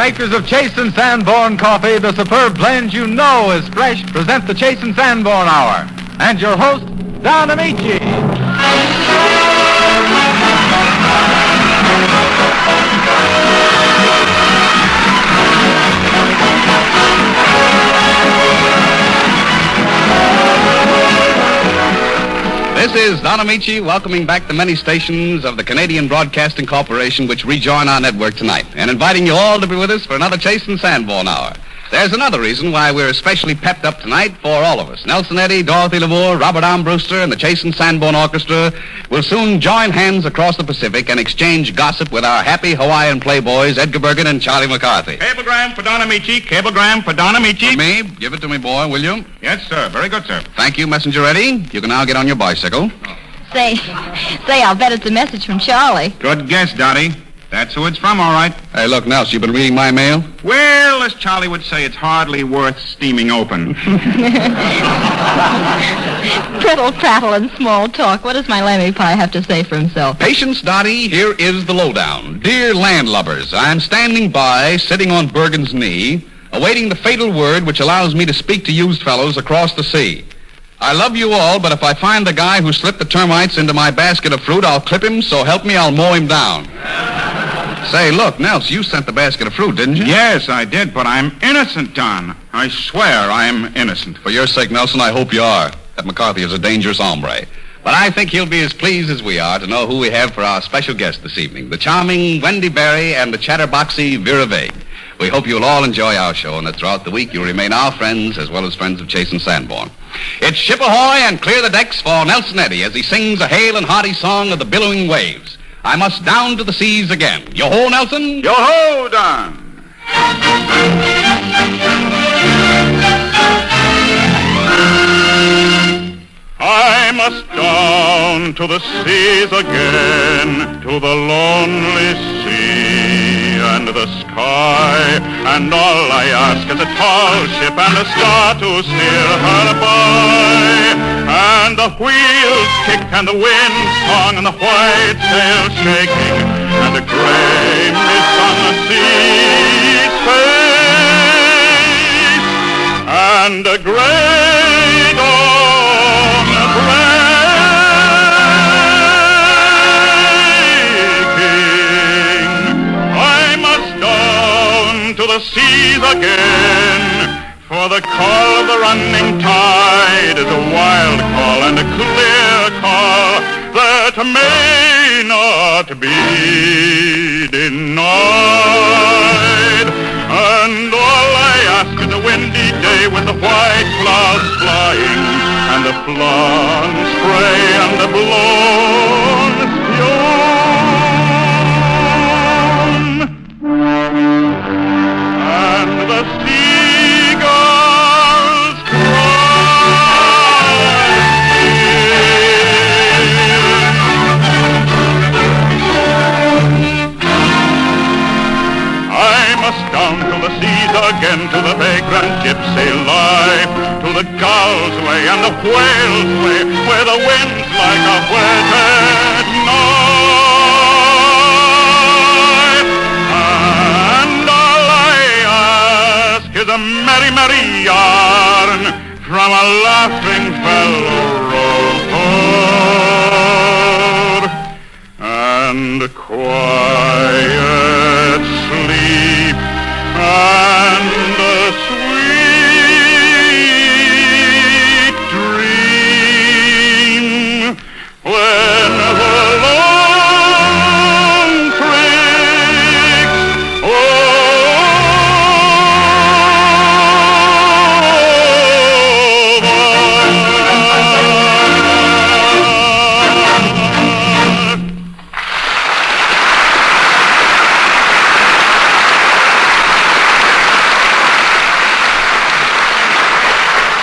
makers of Chase and Sanborn coffee, the superb blend you know is fresh, present the Chase and Sanborn Hour. And your host, Don Amici. This is Don Amici welcoming back the many stations of the Canadian Broadcasting Corporation which rejoin our network tonight and inviting you all to be with us for another Chase and Sanborn Hour. There's another reason why we're especially pepped up tonight for all of us. Nelson Eddy, Dorothy Lamour, Robert Armbruster, and the Chase and Sanborn Orchestra will soon join hands across the Pacific and exchange gossip with our happy Hawaiian playboys, Edgar Bergen and Charlie McCarthy. Cablegram for Don Amici. Cablegram for Don Amici. For me? Give it to me, boy, will you? Yes, sir. Very good, sir. Thank you, Messenger Eddy. You can now get on your bicycle. Say, I'll bet it's a message from Charlie. Good guess, Dottie. That's who it's from, all right. Hey, look, Nels, you been reading my mail? Well, as Charlie would say, it's hardly worth steaming open. Prittle, prattle, and small talk. What does my lammy pie have to say for himself? Patience, Dottie, here is the lowdown. Dear landlubbers, I'm standing by, sitting on Bergen's knee, awaiting the fatal word which allows me to speak to used fellows across the sea. I love you all, but if I find the guy who slipped the termites into my basket of fruit, I'll clip him, so help me, I'll mow him down. Say, look, Nels, you sent the basket of fruit, didn't you? Yes, I did, but I'm innocent, Don. I swear I'm innocent. For your sake, Nelson, I hope you are. That McCarthy is a dangerous hombre. But I think he'll be as pleased as we are to know who we have for our special guest this evening, the charming Wendy Berry and the chatterboxy Vera Vague. We hope you'll all enjoy our show and that throughout the week you'll remain our friends as well as friends of Chase and Sanborn. It's ship ahoy and clear the decks for Nelson Eddy as he sings a hale and hearty song of the billowing waves. I must down to the seas again. Yo-ho, Nelson. Yo-ho, Don. I must down to the seas again, to the lonely sea and the sky, and all I ask is a tall ship and a star to steer her by, and the wheels kick and the wind song and the white sail shaking, and the gray mist on the sea's face, and the gray dawn breaking. I must down to the seas again, for the call of the running tide is a wild call and a clear call that may not be denied. And all I ask is a windy day with the white clouds flying and the blown spray and the blown spume and the seagulls cry. I must down to the seas again, to the vagrant gypsy life, to the gulls' way and the whales' way, where the wind's like a wetted knife. And all I ask is a merry, merry yarn from a laughing fellow rowboat, and quiet sleep and a sweet dream when the long tricks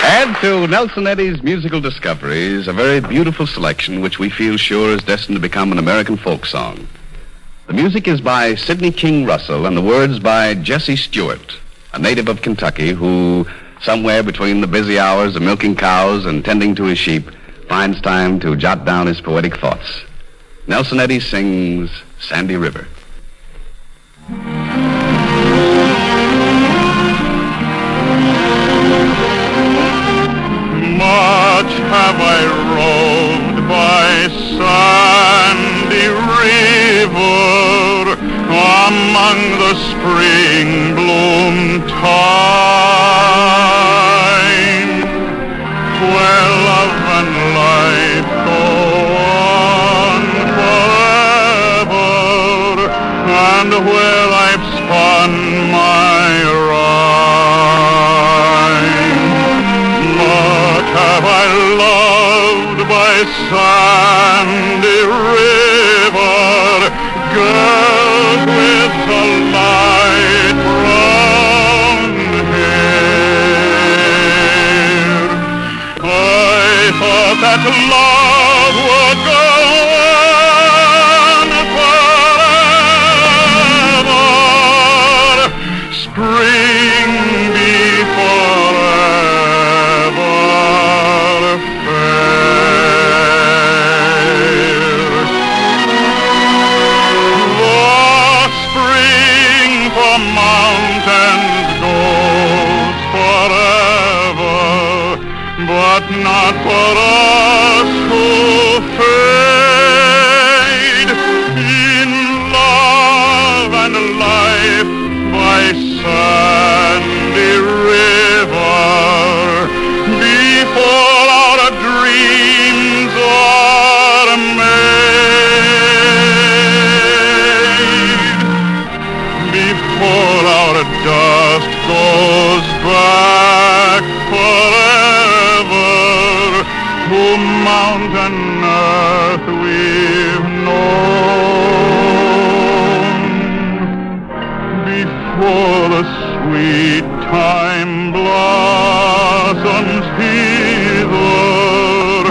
Add to Nelson Eddy's musical discoveries a very beautiful selection which we feel sure is destined to become an American folk song. The music is by Sidney King Russell and the words by Jesse Stewart, a native of Kentucky who, somewhere between the busy hours of milking cows and tending to his sheep, finds time to jot down his poetic thoughts. Nelson Eddy sings Sandy River. have I roved by sandy river among the spring bloom time, where love and life go on forever, and where I've spun my rhyme. But have I loved by sandy river girls with the light brown hair? I thought that love would go on forever, spring be forever fair. The spring from mountains goes forever, but not for us who fade in love and life by sandy river, before our dreams are made, before our dust goes back forever to mountain earth we've known, before the sweet time blossoms hither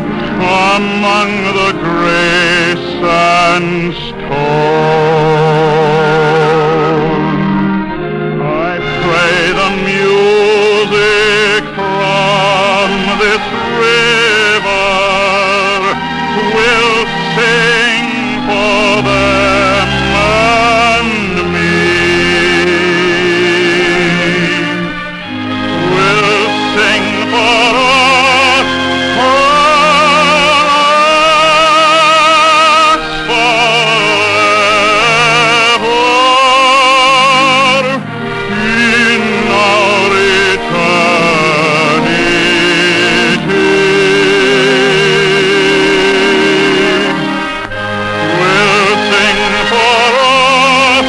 among the gray sandstone. I pray the music from this river will sing for them and me, will sing for us forever in our eternity. Will sing for us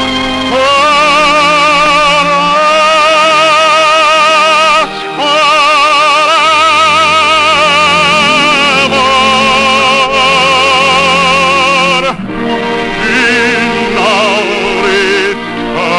forever in our eternity.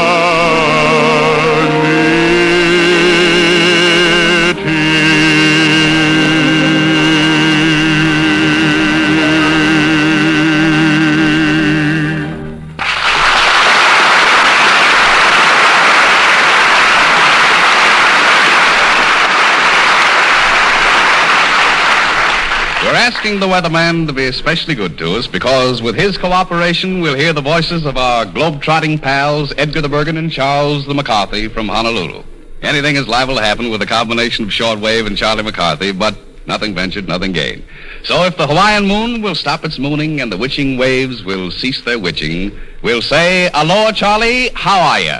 We're asking the weatherman to be especially good to us because with his cooperation, we'll hear the voices of our globe-trotting pals, Edgar the Bergen and Charles the McCarthy from Honolulu. Anything is liable to happen with a combination of shortwave and Charlie McCarthy, but nothing ventured, nothing gained. So if the Hawaiian moon will stop its mooning and the witching waves will cease their witching, we'll say, "Aloha, Charlie, how are you?"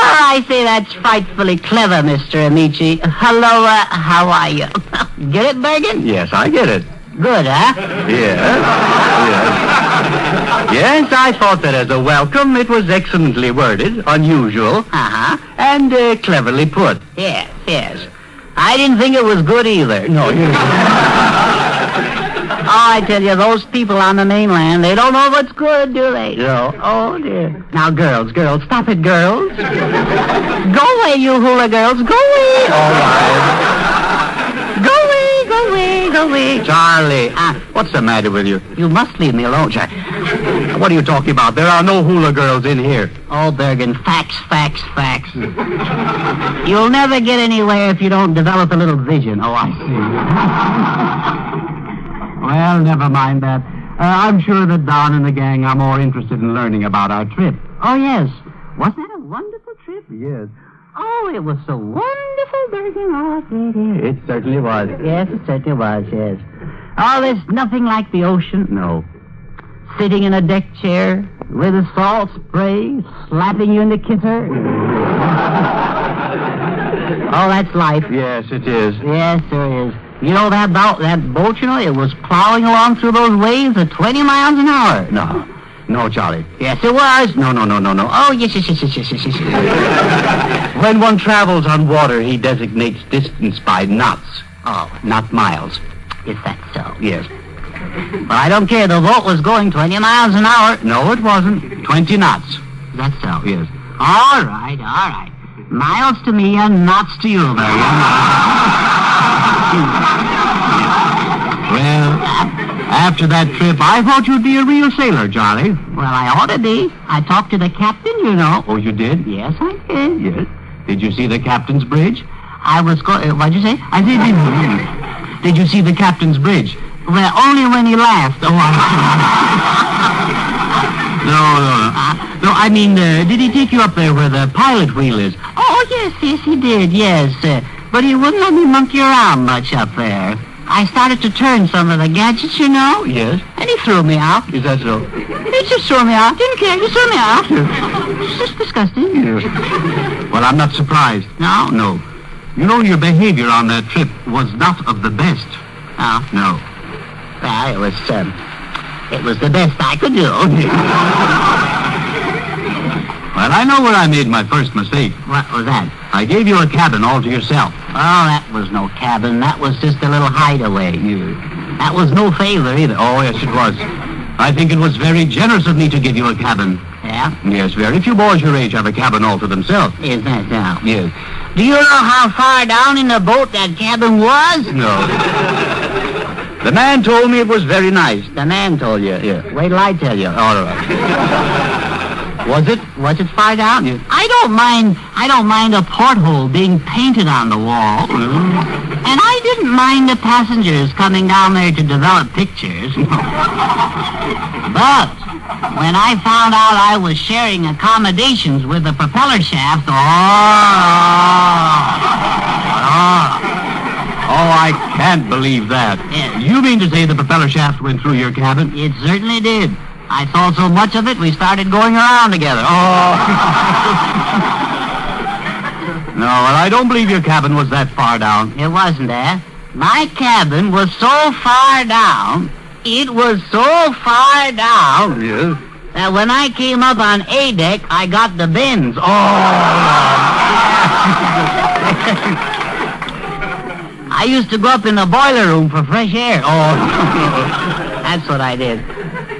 I say that's frightfully clever, Mr. Amici. Hello, how are you? Get it, Bergen? Yes, I get it. Good, huh? Yes. Yes, I thought that as a welcome it was excellently worded, unusual, Uh-huh. and cleverly put. Yes, yes. I didn't think it was good either. No, you... Oh, I tell you, those people on the mainland, they don't know what's good, do they? No. Oh, dear. Now, girls, stop it, girls. Go away, you hula girls. Go away. All right. Go away, go away, go away. Charlie, what's the matter with you? You must leave me alone, Jack. What are you talking about? There are no hula girls in here. Oh, Bergen, facts, facts, facts. You'll never get anywhere if you don't develop a little vision. Oh, I see. Well, never mind that. I'm sure that Don and the gang are more interested in learning about our trip. Oh, yes. Wasn't that a wonderful trip? Yes. Oh, it was so wonderful, Bergen. Oh, dear. It certainly was. Yes, it certainly was, yes. Oh, there's nothing like the ocean. No. Sitting in a deck chair with a salt spray, slapping you in the kisser. Oh, that's life. Yes, it is. Yes, there is. You know that boat, you know, it was plowing along through those waves at 20 miles an hour. No, Charlie. Yes, it was. No. Oh, yes. When one travels on water, he designates distance by knots. Oh, Not miles. is that so? Yes. Well, I don't care. The boat was going 20 miles an hour. No, it wasn't. 20 knots. Is that so? Yes. All right. Miles to me and knots to you, very Well, after that trip, I thought you'd be a real sailor, Charlie. Well, I ought to be. I talked to the captain, you know. Oh, you did? Yes, I did. Yes. Did you see the captain's bridge? I was going... What'd you say? I said, did you see the captain's bridge? Well, only when he laughed. Oh, No, I mean, did he take you up there where the pilot wheel is? oh, yes, he did, yes. But he wouldn't let me monkey around much up there. I started to turn some of the gadgets, you know. Yes. And he threw me out. Is that so? He just threw me out. Didn't care. He threw me out. It's just disgusting. Yes. Well, I'm not surprised. No? No. You know, your behavior on that trip was not of the best. Oh. No. Well, it was the best I could do. Well, I know where I made my first mistake. What was that? I gave you a cabin all to yourself. Oh, that was no cabin. That was just a little hideaway. That was no favor either. Oh, yes, it was. I think it was very generous of me to give you a cabin. Yeah? Yes, very few boys your age have a cabin all to themselves. Is that so? Yes. Do you know how far down in the boat that cabin was? No. The man told me it was very nice. The man told you? Yeah. Wait till I tell you. All right. Was it far down? Yes. I don't mind a porthole being painted on the wall. And I didn't mind the passengers coming down there to develop pictures. But when I found out I was sharing accommodations with the propeller shaft, Oh, I can't believe that. Yes. You mean to say the propeller shaft went through your cabin? it certainly did. I saw so much of it, we started going around together. Oh. No, well, I don't believe your cabin was that far down. It wasn't there. My cabin was so far down, Yes. that when I came up on A deck, I got the bends. I used to go up in the boiler room for fresh air. That's what I did.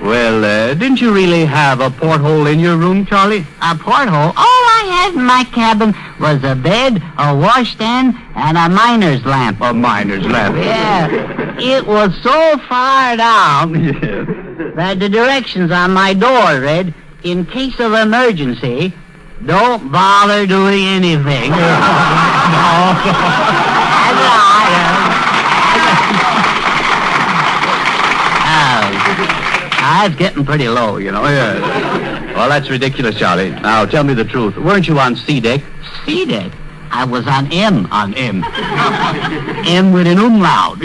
Well, didn't you really have a porthole in your room, Charlie? A porthole? All I had in my cabin was a bed, a washstand, and a miner's lamp. A miner's lamp. Yeah, it was so far down that the directions on my door read, in case of emergency, don't bother doing anything. It's getting pretty low, you know. Yeah. Well, that's ridiculous, Charlie. Now, tell me the truth. Weren't you on C deck? C deck? I was on M. On M. M with an umlaut.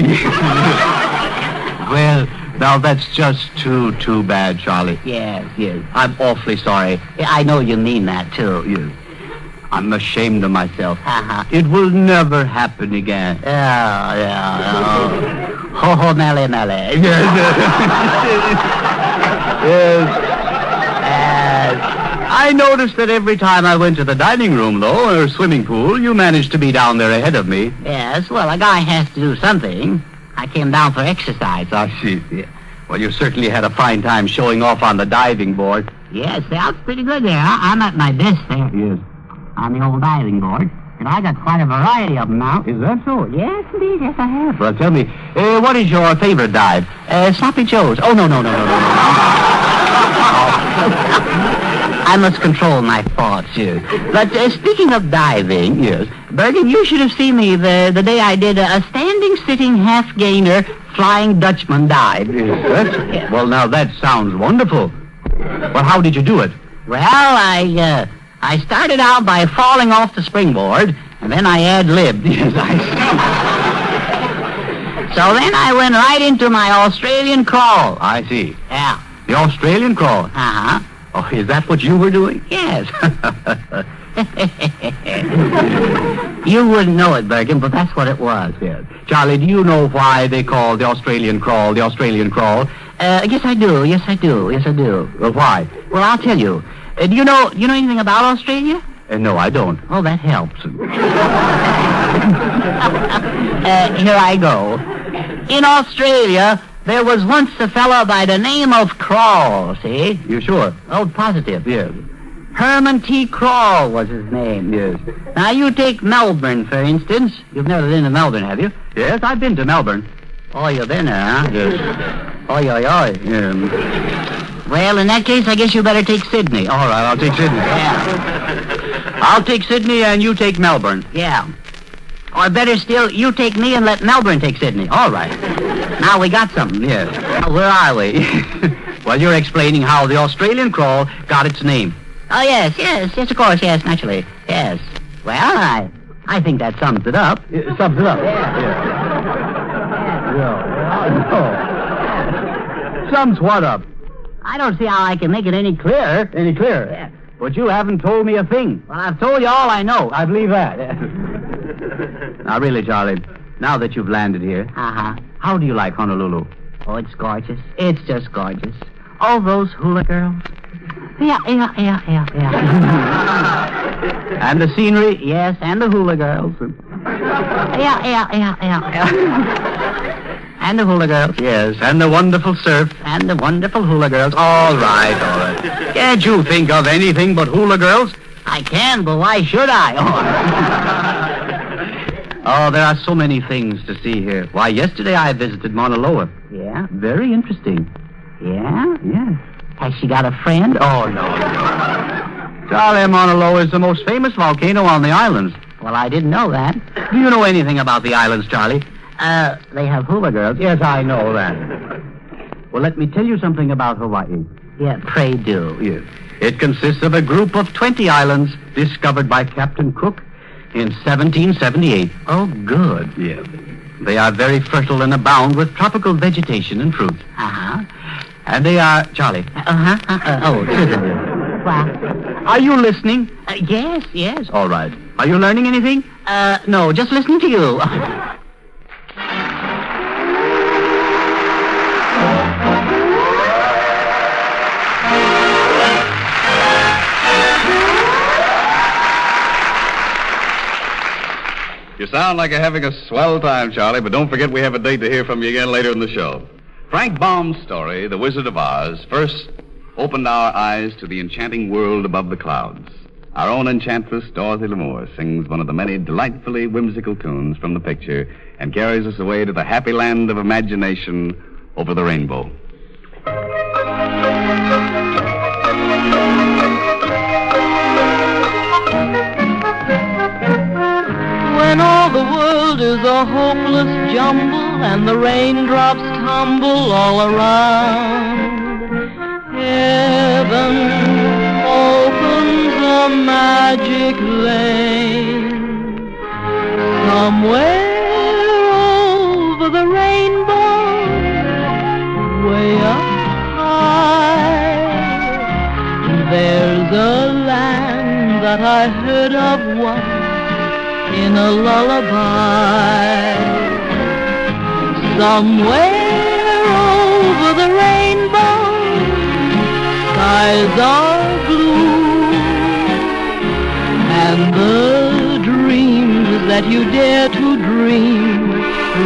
Well, now that's just too bad, Charlie. Yes. I'm awfully sorry. I know you mean that, too. Yes. I'm ashamed of myself. Uh-huh. It will never happen again. Yeah. Ho, Nelly. Yes. I noticed that every time I went to the dining room, though, or swimming pool, you managed to be down there ahead of me. Yes, well, a guy has to do something. I came down for exercise. I see. Yeah. Well, you certainly had a fine time showing off on the diving board. Yes, that's pretty good there. I'm at my best there. Yes. On the old diving board. And I got quite a variety of them now. Is that so? Yes, indeed. Yes, I have. Well, tell me, what is your favorite dive? Sloppy Joe's. Oh, no. I must control my thoughts here. But speaking of diving, Yes. Bergen, you should have seen me the day I did a standing, sitting, half-gainer, Flying Dutchman dive. Yes. Well, now that sounds wonderful. Well, how did you do it? Well, I started out by falling off the springboard, And then I ad-libbed. Yes, So then I went right into my Australian crawl. I see. Yeah. The Australian crawl. Uh-huh. Oh, is that what you were doing? Yes. You wouldn't know it, Bergen, but that's what it was. Yes. Charlie, do you know why they call the Australian crawl the Australian crawl? Yes, I do. Yes, I do. Yes, I do. Well, why? Well, I'll tell you. Do you know anything about Australia? No, I don't. Oh, that helps. Here I go. In Australia, there was once a fellow by the name of Crawl, see? You sure? Oh, positive. Yes. Herman T. Crawl was his name. Yes. Now, you take Melbourne, for instance. You've never been to Melbourne, have you? Yes, I've been to Melbourne. Oh, you've been there, huh? Yes. Oi, oi, oi. Well, in that case, I guess you better take Sydney. All right, I'll take Sydney. Yeah. I'll take Sydney and you take Melbourne. Yeah. Or better still, you take me and let Melbourne take Sydney. All right. Now we got something. Yes. Now, where are we? Well, you're explaining how the Australian crawl got its name. Oh, yes, of course, yes, naturally. Yes. Well, I think that sums it up. It sums it up. Yeah. Sums what up? I don't see how I can make it any clearer. Any clearer? Yeah. But you haven't told me a thing. Well, I've told you all I know. I believe that. Now, really, Charlie, now that you've landed here, Uh-huh. how do you like Honolulu? Oh, it's gorgeous. It's just gorgeous. All those hula girls. Yeah. And the scenery? Yes, and the hula girls. Yeah. And the hula girls. Yes, and the wonderful surf. And the wonderful hula girls. All right. Can't you think of anything but hula girls? I can, but why should I? Oh, there are so many things to see here. Why, yesterday I visited Mauna Loa. Yeah? Very interesting. Yeah? Yes. Has she got a friend? Oh, no. Charlie, Mauna Loa is the most famous volcano on the islands. Well, I didn't know that. Do you know anything about the islands, Charlie? They have hula girls. Yes, I know that. Well, let me tell you something about Hawaii. Yeah, pray do. Yes. It consists of a group of 20 islands discovered by Captain Cook in 1778. Oh, good. Yes. They are very fertile and abound with tropical vegetation and fruits. Uh-huh. And they are... Charlie. Oh, well, Are you listening? yes. All right. Are you learning anything? No, just listening to you. You sound like you're having a swell time, Charlie, but don't forget we have a date to hear from you again later in the show. Frank Baum's story, The Wizard of Oz, first opened our eyes to the enchanting world above the clouds. Our own enchantress, Dorothy Lamour, sings one of the many delightfully whimsical tunes from the picture and carries us away to the happy land of imagination over the rainbow. When all the world is a hopeless jumble and the raindrops tumble all around, heaven opens a magic lane. Somewhere over the rainbow, way up high, there's a land that I heard of once in a lullaby. Somewhere over the rainbow, skies are blue, and the dreams that you dare to dream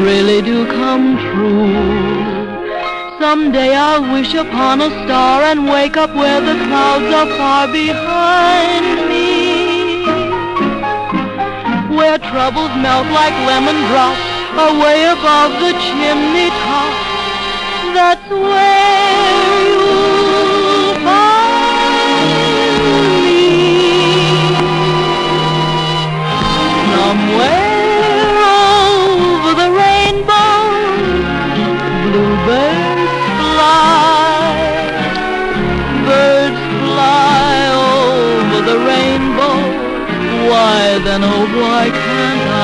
really do come true. Someday I'll wish upon a star and wake up where the clouds are far behind me, where troubles melt like lemon drops away above the chimney top. That's where you'll find me. Somewhere over the rainbow, bluebirds fly, birds fly over the rainbow. Why then, oh, Oh, why can't I?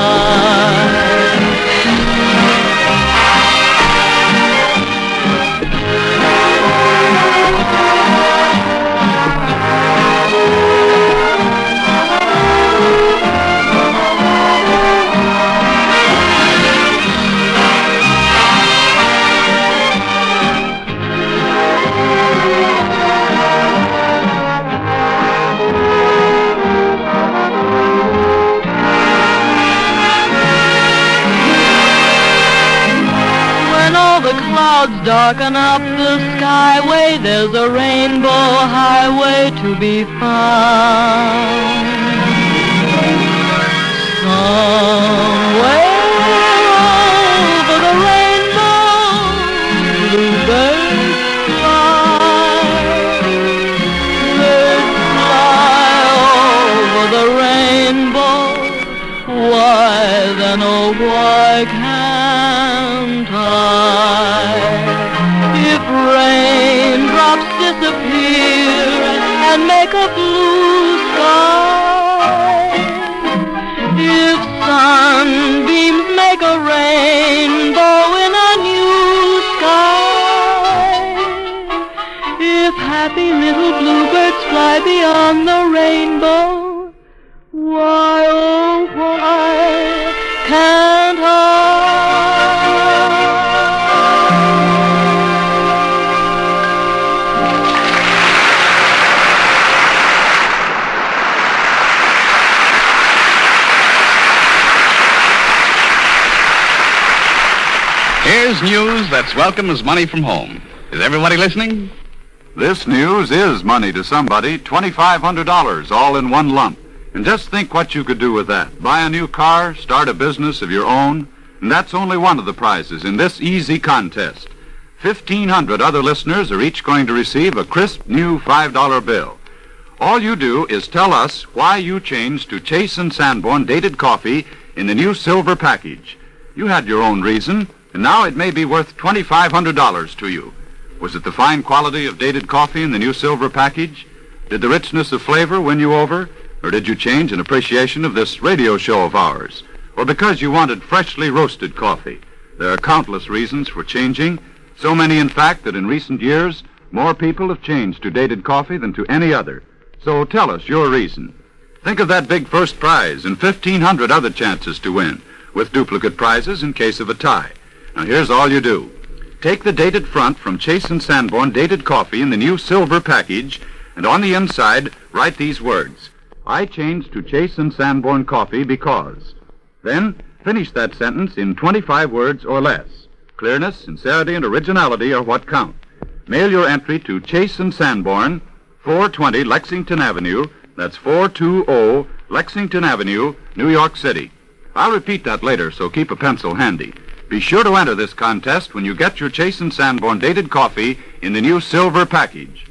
Clouds darken up the skyway, there's a rainbow highway to be found. Somewhere over the rainbow, bluebirds fly. They fly over the rainbow. Why then, oh, why can't I? If raindrops disappear and make a blue sky, if sunbeams make a rainbow in a new sky, if happy little bluebirds fly beyond the rainbow, why, oh, why can't I? Here's news that's welcome as money from home. Is everybody listening? This news is money to somebody, $2,500 all in one lump. And just think what you could do with that. Buy a new car, start a business of your own, and that's only one of the prizes in this easy contest. 1,500 other listeners are each going to receive a crisp new $5 bill. All you do is tell us why you changed to Chase & Sanborn dated coffee in the new silver package. You had your own reason, and now it may be worth $2,500 to you. Was it the fine quality of dated coffee in the new silver package? Did the richness of flavor win you over? Or did you change in appreciation of this radio show of ours? Or because you wanted freshly roasted coffee? There are countless reasons for changing, so many in fact that in recent years, more people have changed to dated coffee than to any other. So tell us your reason. Think of that big first prize and 1,500 other chances to win, with duplicate prizes in case of a tie. Now here's all you do. Take the dated front from Chase & Sanborn dated coffee in the new silver package, and on the inside, write these words. I changed to Chase & Sanborn coffee because. Then, finish that sentence in 25 words or less. Clearness, sincerity, and originality are what count. Mail your entry to Chase & Sanborn, 420 Lexington Avenue. That's 420 Lexington Avenue, New York City. I'll repeat that later, so keep a pencil handy. Be sure to enter this contest when you get your Chase & Sanborn dated coffee in the new silver package.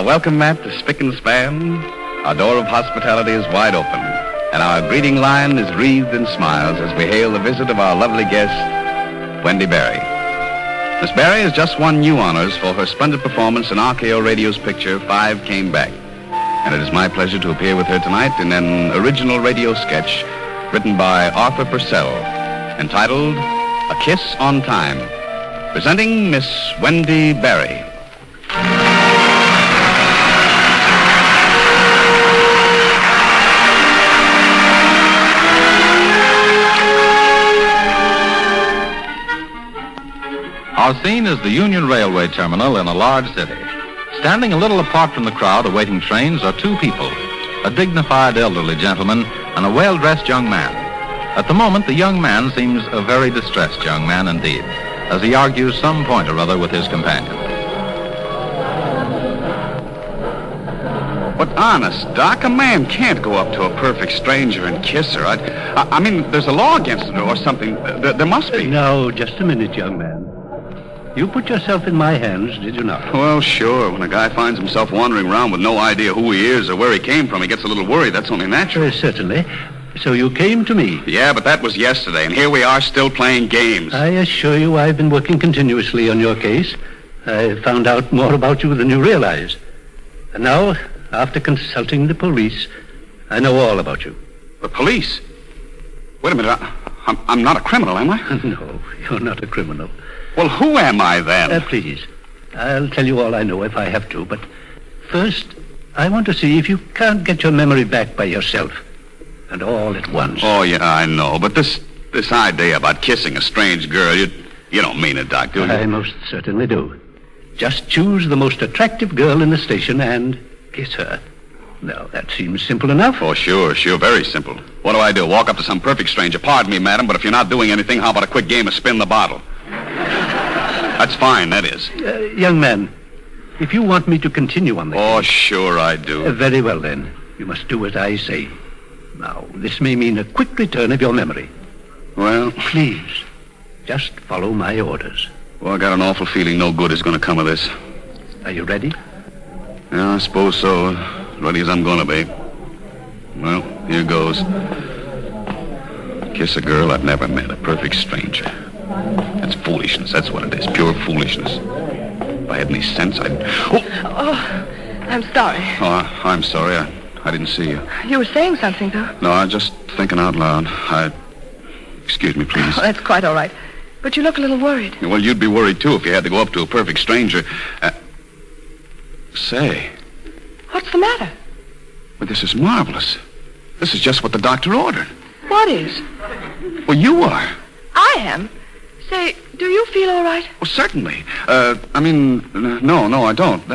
Welcome, Matt, to Spick and Span. Our door of hospitality is wide open, and our greeting line is wreathed in smiles as we hail the visit of our lovely guest, Wendy Berry. Miss Berry has just won new honors for her splendid performance in RKO Radio's picture, Five Came Back. And it is my pleasure to appear with her tonight in an original radio sketch written by Arthur Purcell, entitled A Kiss on Time, presenting Miss Wendy Berry. Our scene is the Union Railway terminal in a large city. Standing a little apart from the crowd awaiting trains are two people, a dignified elderly gentleman and a well-dressed young man. At the moment, the young man seems a very distressed young man indeed, as he argues some point or other with his companion. But honest, Doc, a man can't go up to a perfect stranger and kiss her. I mean, there's a law against it or something. There must be. Now, just a minute, young man. You put yourself in my hands, did you not? Well, sure. When a guy finds himself wandering around with no idea who he is or where he came from, he gets a little worried. That's only natural. Certainly. So you came to me. Yeah, but that was yesterday, and here we are still playing games. I assure you I've been working continuously on your case. I found out more about you than you realize. And now, after consulting the police, I know all about you. The police? Wait a minute. I'm not a criminal, am I? No, you're not a criminal. Well, who am I then? Please, I'll tell you all I know if I have to, but first, I want to see if you can't get your memory back by yourself, and all at once. Oh, yeah, I know, but this idea about kissing a strange girl, you don't mean it, Doc, do you? I most certainly do. Just choose the most attractive girl in the station and kiss her. Now, that seems simple enough. Oh, sure, very simple. What do? Walk up to some perfect stranger? Pardon me, madam, but if you're not doing anything, how about a quick game of spin the bottle? That's fine, that is. Young man, if you want me to continue on the Oh, case, sure I do. Very well, then. You must do as I say. Now, this may mean a quick return of your memory. Well? Please, just follow my orders. Well, I got an awful feeling no good is going to come of this. Are you ready? Yeah, I suppose so. Ready as I'm going to be. Well, here goes. Kiss a girl I've never met, a perfect stranger. That's foolishness, that's what it is, pure foolishness. If I had any sense, I'd... Oh, I'm sorry. Oh, I'm sorry, I didn't see you. You were saying something, though. No, I'm just thinking out loud. Excuse me, please. Oh, that's quite all right. But you look a little worried. Well, you'd be worried, too, if you had to go up to a perfect stranger. Say... What's the matter? Well, this is marvelous. This is just what the doctor ordered. What is? Well, you are. I am? Say, do you feel all right? Well, certainly. No, I don't.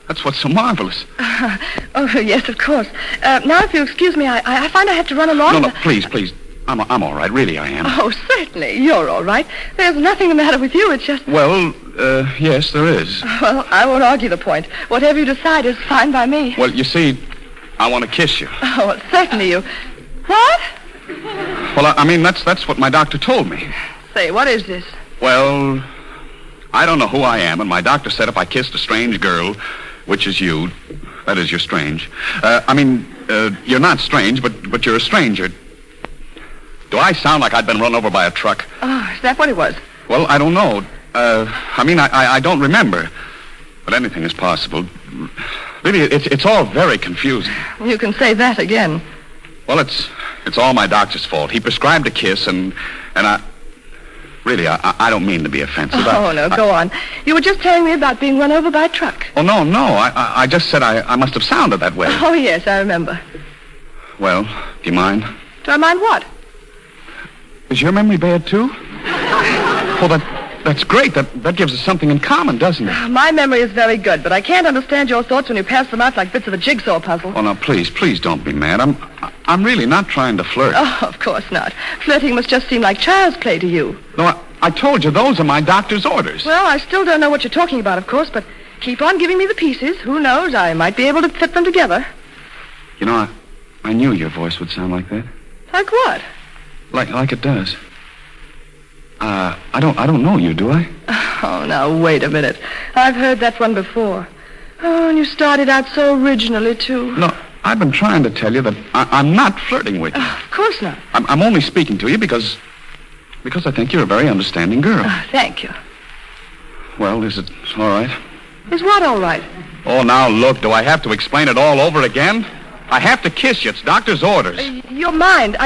That's what's so marvelous. Oh, yes, of course. Now, if you'll excuse me, I find I have to run along. No, please. I'm all right. Really, I am. Oh, certainly. You're all right. There's nothing the matter with you. It's just... Well, yes, there is. Well, I won't argue the point. Whatever you decide is fine by me. Well, you see, I want to kiss you. Oh, well, certainly you... What? Well, that's what my doctor told me. Say, what is this? Well, I don't know who I am, and my doctor said if I kissed a strange girl, which is you, that is, you're strange. You're not strange, but you're a stranger. Do I sound like I'd been run over by a truck? Oh, is that what it was? Well, I don't know. I don't remember. But anything is possible. Really, it's all very confusing. You can say that again. Well, it's all my doctor's fault. He prescribed a kiss, and I... Really, I don't mean to be offensive. Go on. You were just telling me about being run over by a truck. Oh, no. I just said I must have sounded that way. Oh, yes, I remember. Well, do you mind? Do I mind what? Is your memory bad, too? Well, that's great. That gives us something in common, doesn't it? My memory is very good, but I can't understand your thoughts when you pass them out like bits of a jigsaw puzzle. Oh, now, please don't be mad. I'm really not trying to flirt. Oh, of course not. Flirting must just seem like child's play to you. No, I told you those are my doctor's orders. Well, I still don't know what you're talking about, of course, but keep on giving me the pieces. Who knows? I might be able to fit them together. You know, I knew your voice would sound like that. Like what? Like it does. I don't know you, do I? Oh, now, wait a minute. I've heard that one before. Oh, and you started out so originally, too. No, I've been trying to tell you that I'm not flirting with you. Of course not. I'm only speaking to you because I think you're a very understanding girl. Thank you. Well, is it all right? Is what all right? Oh, now, look, do I have to explain it all over again? I have to kiss you. It's doctor's orders. Your mind.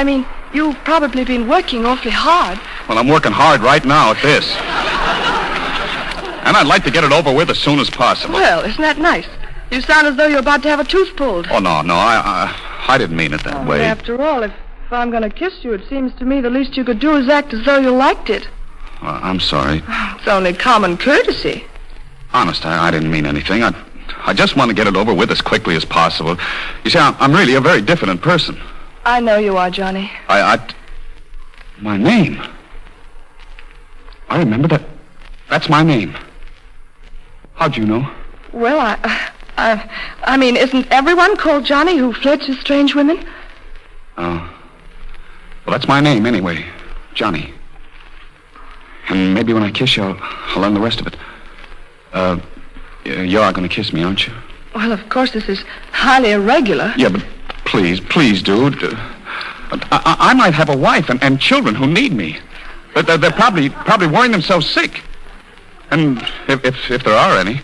You've probably been working awfully hard. Well, I'm working hard right now at this. And I'd like to get it over with as soon as possible. Well, isn't that nice? You sound as though you're about to have a tooth pulled. Oh, no, I didn't mean it that way. After all, if I'm going to kiss you, it seems to me the least you could do is act as though you liked it. I'm sorry. It's only common courtesy. Honest, I didn't mean anything. I just want to get it over with as quickly as possible. You see, I'm really a very diffident person. I know you are, Johnny. My name? I remember that. That's my name. How'd you know? Well, I mean, isn't everyone called Johnny who flirts with strange women? Oh. Well, that's my name anyway. Johnny. And maybe when I kiss you, I'll learn the rest of it. You are going to kiss me, aren't you? Well, of course, this is highly irregular. Yeah, but please, dude. I might have a wife and children who need me. But they're probably worrying themselves sick. And if there are any,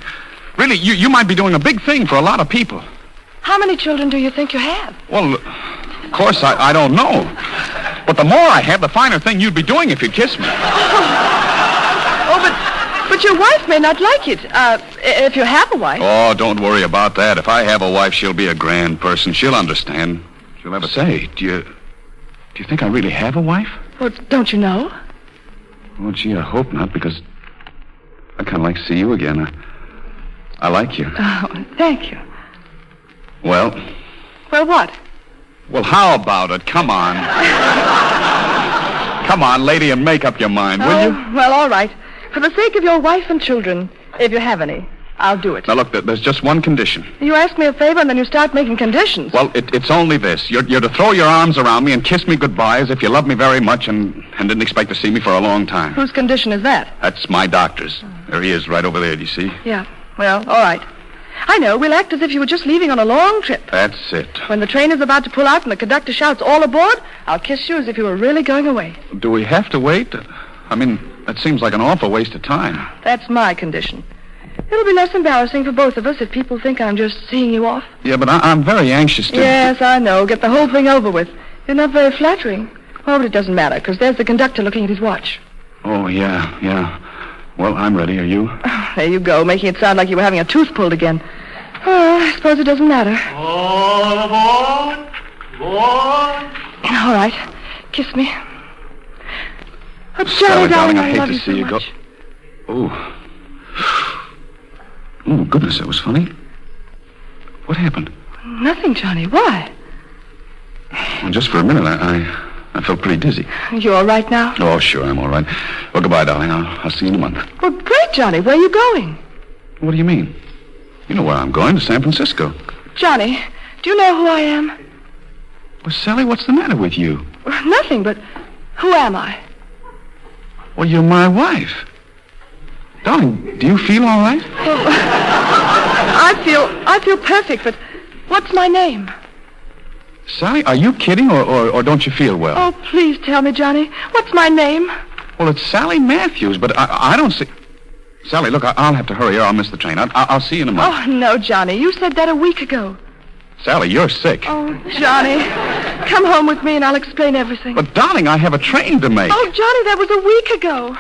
really, you might be doing a big thing for a lot of people. How many children do you think you have? Well, of course, I don't know. But the more I have, the finer thing you'd be doing if you'd kiss me. But your wife may not like it, if you have a wife. Oh, don't worry about that. If I have a wife, she'll be a grand person. She'll understand. She'll never say, do you think I really have a wife? Well, don't you know? Well, gee, I hope not, because I kind of like to see you again. I like you. Oh, thank you. Well? Well, what? Well, how about it? Come on. Come on, lady, and make up your mind, will you? Well, all right. For the sake of your wife and children, if you have any, I'll do it. Now, look, there's just one condition. You ask me a favor and then you start making conditions. Well, it's only this. You're to throw your arms around me and kiss me goodbye as if you love me very much and didn't expect to see me for a long time. Whose condition is that? That's my doctor's. There he is, right over there, do you see? Yeah. Well, all right. I know. We'll act as if you were just leaving on a long trip. That's it. When the train is about to pull out and the conductor shouts, all aboard, I'll kiss you as if you were really going away. Do we have to wait? I mean, that seems like an awful waste of time. That's my condition. It'll be less embarrassing for both of us if people think I'm just seeing you off. Yeah, but I'm very anxious to... Yes, I know. Get the whole thing over with. You're not very flattering. Oh, but it doesn't matter, because there's the conductor looking at his watch. Oh, yeah. Well, I'm ready. Are you? Oh, there you go, making it sound like you were having a tooth pulled again. Oh, I suppose it doesn't matter. All aboard! All right. Kiss me. Oh, Sally, darling, I hate love to you see so you much. go... Oh, goodness, that was funny. What happened? Nothing, Johnny. Why? Well, just for a minute, I felt pretty dizzy. You all right now? Oh, sure, I'm all right. Well, goodbye, darling. I'll see you in a month. Well, great, Johnny. Where are you going? What do you mean? You know where I'm going, to San Francisco. Johnny, do you know who I am? Well, Sally, what's the matter with you? Nothing, but who am I? Well, you're my wife. Darling, do you feel all right? Well, I feel perfect, but what's my name? Sally, are you kidding or don't you feel well? Oh, please tell me, Johnny. What's my name? Well, it's Sally Matthews, but I don't see... Sally, look, I'll have to hurry or I'll miss the train. I'll see you in a month. Oh, no, Johnny. You said that a week ago. Sally, you're sick. Oh, Johnny. Come home with me and I'll explain everything. But, darling, I have a train to make. Oh, Johnny, that was a week ago.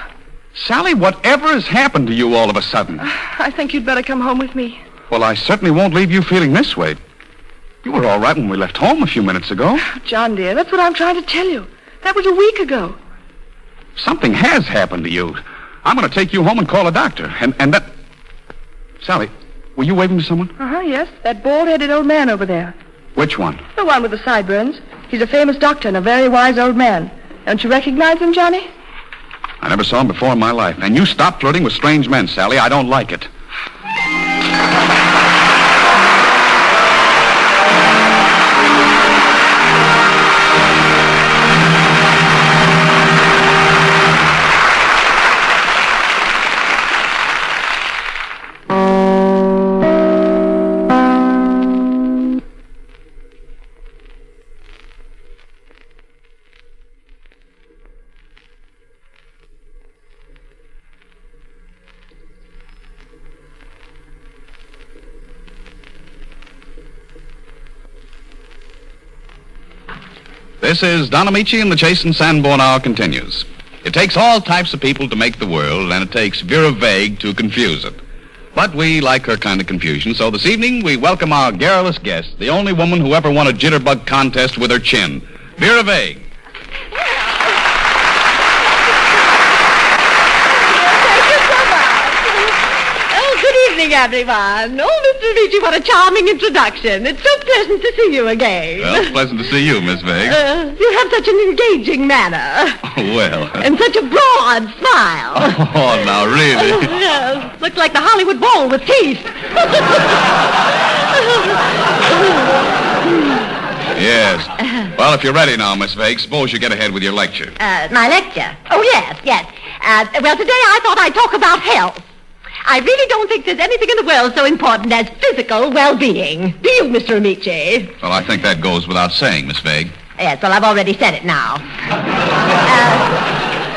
Sally, whatever has happened to you all of a sudden? I think you'd better come home with me. Well, I certainly won't leave you feeling this way. You were all right when we left home a few minutes ago. John, dear, that's what I'm trying to tell you. That was a week ago. Something has happened to you. I'm going to take you home and call a doctor. And that... Sally, were you waving to someone? Uh-huh, yes. That bald-headed old man over there. Which one? The one with the sideburns. He's a famous doctor and a very wise old man. Don't you recognize him, Johnny? I never saw him before in my life. And you stop flirting with strange men, Sally. I don't like it. This is Don Amici, and the Chase and Sanborn Hour continues. It takes all types of people to make the world, and it takes Vera Vague to confuse it. But we like her kind of confusion, so this evening we welcome our garrulous guest, the only woman who ever won a jitterbug contest with her chin, Vera Vague. Everyone. Oh, Mr. Amici, what a charming introduction. It's so pleasant to see you again. Well, it's pleasant to see you, Miss Vague. You have such an engaging manner. Oh, well. And such a broad smile. Oh, now, really? Yes. Looks like the Hollywood bowl with teeth. Yes. Well, if you're ready now, Miss Vague, suppose you get ahead with your lecture. My lecture? Oh, yes. Well, today I thought I'd talk about health. I really don't think there's anything in the world so important as physical well-being. Do you, Mr. Amici? Well, I think that goes without saying, Miss Vague. Yes, well, I've already said it now.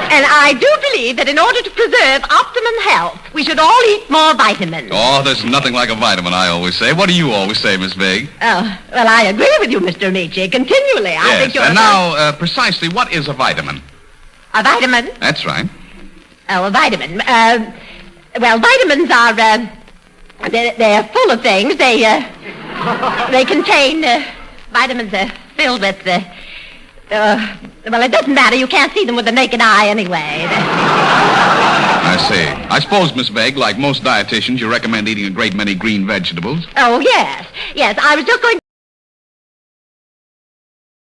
And I do believe that in order to preserve optimum health, we should all eat more vitamins. Oh, there's nothing like a vitamin, I always say. What do you always say, Miss Vague? Oh, well, I agree with you, Mr. Amici, continually. Yes, I think you're... and now, precisely, what is a vitamin? A vitamin? That's right. Oh, a vitamin. Well, vitamins are, they're full of things. They contain, vitamins are filled with, well, it doesn't matter. You can't see them with the naked eye anyway. I see. I suppose, Miss Vague, like most dietitians, you recommend eating a great many green vegetables. Oh, yes. I was just going